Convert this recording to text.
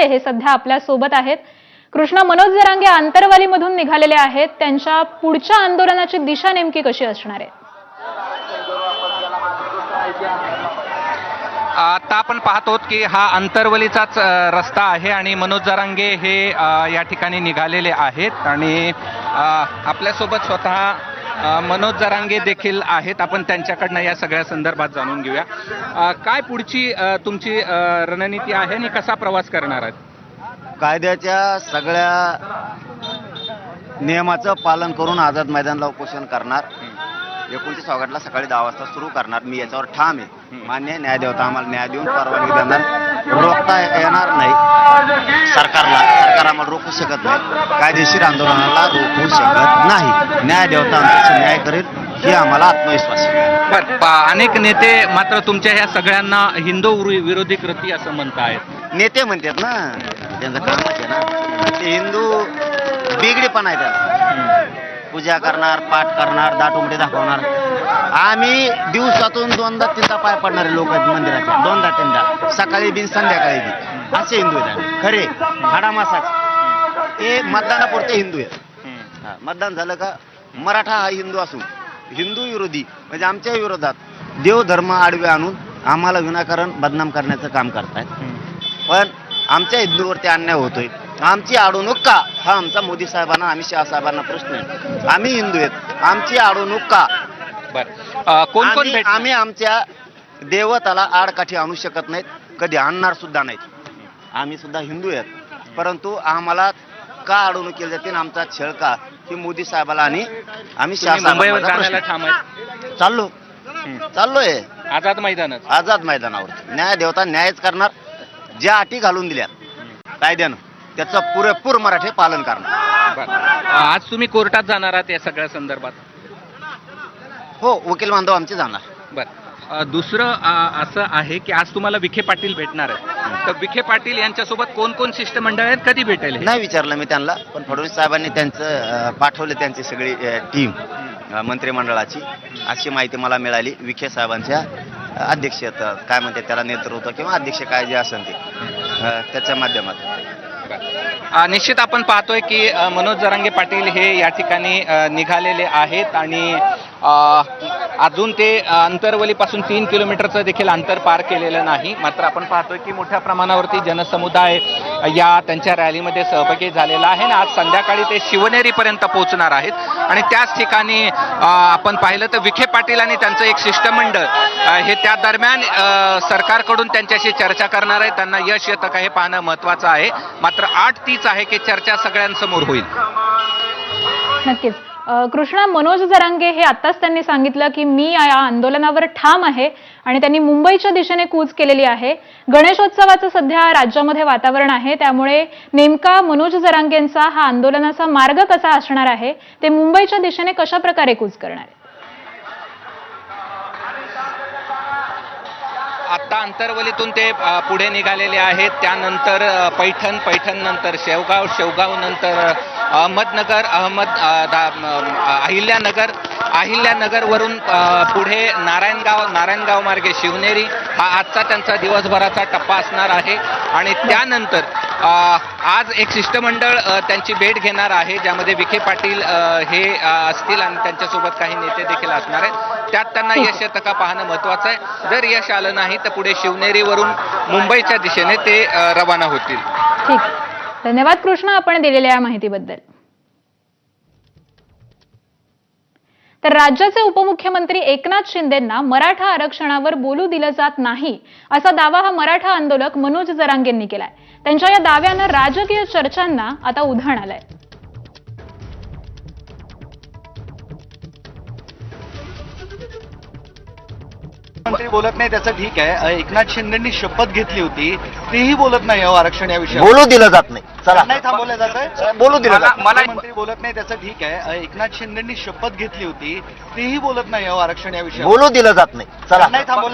हे सध्या आपल्या सोबत आहेत। कृष्णा, मनोज जरांगे आंतरवालीमधून निघालेले आहेत, त्यांच्या पुढच्या आंदोलनाची दिशा नेमकी कशी असणार आहे? आता आपण पाहतो की हा आंतरवलीचाच रस्ता आहे आणि मनोज जरांगे हे या ठिकाणी निघालेले आहेत आणि आपल्यासोबत स्वतः मनोज जरांगे देखील आहेत। आपण त्यांच्याकडनं या सगळ्या संदर्भात जाणून घेऊया। काय पुढची तुमची रणनीती आहे आणि कसा प्रवास करणार आहात? कायद्याच्या सगळ्या नियमाचं पालन करून आझाद मैदानला उपोषण करणार। 29 ऑगस्टला सकाळी 10 वाजता सुरू करणार। मी याच्यावर ठाम आहे। मान्य न्यायदेवता आम्हाला न्याय देऊन परवानगी देणार, रोखता येणार नाही सरकारला। सरकार आम्हाला रोखू शकत नाही, कायदेशीर आंदोलनाला रोखू शकत नाही। न्यायदेवता आमचा न्याय करेल ही आम्हाला आत्मविश्वास आहे। अनेक नेते मात्र तुमच्या ह्या सगळ्यांना हिंदू विरोधी कृती असं म्हणतायत। नेते म्हणतात ना, त्यांचं कामच आहे ना, ते हिंदू बिगडीपणा आहे त्याला। पूजा करणार, पाठ करणार, दाटुंबडी दाखवणार। आम्ही दिवसातून 2दा-3दा पाय पडणारे लोक आहेत मंदिराच्या, 2दा-3दा, सकाळी बी संध्याकाळी बी। असे हिंदू आहेत खरे, हाडामासाचे। ते मतदानापुरते हिंदू आहेत। मतदान झालं का मराठा हा हिंदू असून हिंदू विरोधी म्हणजे आमच्या विरोधात देवधर्म आडवे आणून आम्हाला विनाकारण बदनाम करण्याचं काम करतायत। पण आमच्या हिंदूवरती अन्याय होतोय। आमची अडवणूक का हा आमचा मोदी साहेबांना, अमित शहा साहेबांना प्रश्न आहे। आम्ही हिंदू आहेत, आमची अडवणूक का? कोण कोण आम्ही आमच्या देवताला आडकाठी आणू शकत नाहीत, कधी आणणार सुद्धा नाहीत। आम्ही सुद्धा हिंदू आहेत, परंतु आम्हाला का अडवणूक केली जाते? आमचा छळ का? की मोदी साहेबाला आणि आम्ही मुंबईवर जाण्याला ठाम आहे? चाललोय आझाद मैदानात, आझाद मैदानावर। न्याय देवता न्यायच करणार। ज्या अटी घालून दिल्या कायद्यानं त्याचं पुरेपूर मराठी पालन करणार। आज तुम्ही कोर्टात जाणार आहात या सगळ्या संदर्भात? हो, वकील बांधव आमचे जाणार। दुसरं असं आहे की आज तुम्हाला विखे पाटील भेटणार आहेत, तर विखे पाटील यांच्यासोबत कोण कोण शिष्टमंडळ आहेत, कधी भेटेल? नाही विचारलं मी त्यांना, पण फडणवीस साहेबांनी त्यांचं पाठवले, त्यांची सगळी टीम मंत्रिमंडळाची, अशी माहिती मला मिळाली। विखे साहेबांच्या अध्यक्षत काय म्हणते त्याला, नेतृत्व किंवा अध्यक्ष काय जे असेल ते त्याच्या माध्यमातून। निश्चित आपण पाहतोय की मनोज जरांगे पाटील हे या ठिकाणी निघालेले आहेत आणि अजून ते अंतरवलीपासून 3 किलोमीटरचं देखील अंतर पार केलेलं नाही। मात्र आपण पाहतोय की मोठ्या प्रमाणावरती जनसमुदाय या त्यांच्या रॅलीमध्ये सहभागी झालेला आहे आणि आज संध्याकाळी ते शिवनेरीपर्यंत पोहोचणार आहेत आणि त्याच ठिकाणी आपण पाहिलं तर विखे पाटील आणि त्यांचं एक शिष्टमंडळ हे त्या दरम्यान सरकारकडून त्यांच्याशी चर्चा करणार आहे। त्यांना यश येतं का हे पाहणं महत्वाचं आहे। मात्र 8 तीच आहे की चर्चा सगळ्यांसमोर होईल। नक्कीच कृष्णा, मनोज जरांगे हे आताच त्यांनी सांगितलं की मी या आंदोलनावर ठाम आहे आणि त्यांनी मुंबईच्या दिशेने कूच केलेली आहे। गणेशोत्सवाचं सध्या राज्यामध्ये वातावरण आहे, त्यामुळे नेमका मनोज जरांगेंचा हा आंदोलनाचा मार्ग कसा असणार आहे, ते मुंबईच्या दिशेने कशा प्रकारे कूच करणार आहे? आता अंतरवलीतून ते पुढे निघालेले आहेत, त्यानंतर पैठण नंतर शेवगाव नंतर अहमदनगर, अहिल्यानगरवरून पुढे नारायणगाव मार्गे शिवनेरी हा आजचा त्यांचा दिवसभराचा टप्पा असणार आहे आणि त्यानंतर आज एक शिष्टमंडळ त्यांची भेट घेणार आहे, ज्यामध्ये विखे पाटील हे असतील आणि त्यांच्यासोबत काही नेते देखील असणार आहेत। त्यात त्यांना यश येतं का पाहणं महत्वाचं आहे। जर यश आलं नाही तर पुढे शिवनेरीवरून मुंबईच्या दिशेने ते रवाना होतील। ठीक, धन्यवाद कृष्णा आपण दिलेल्या या माहितीबद्दल। तर राज्याचे उपमुख्यमंत्री एकनाथ शिंदेंना मराठा आरक्षणावर बोलू दिलं जात नाही असा दावा हा मराठा आंदोलक मनोज जरांगेंनी केलाय। त्यांच्या या दाव्यानं राजकीय चर्चांना आता उधाण आलंय। मंत्री बोलत नाही त्याचं ठीक आहे। एकनाथ शिंदेंनी शपथ घेतली होती, तेही बोलत नाही आरक्षण या विषयावर। बोलू दिलं जात नाही, चला नाही थांबवलं जात आहे, बोलू दिलं जात मला मंत्री बोलत नाही त्याचं ठीक आहे। एकनाथ शिंदेंनी शपथ घेतली होती, तेही बोलत नाही आरक्षण या विषयावर। बोलू दिलं जात नाही, चला नाही थांबवलं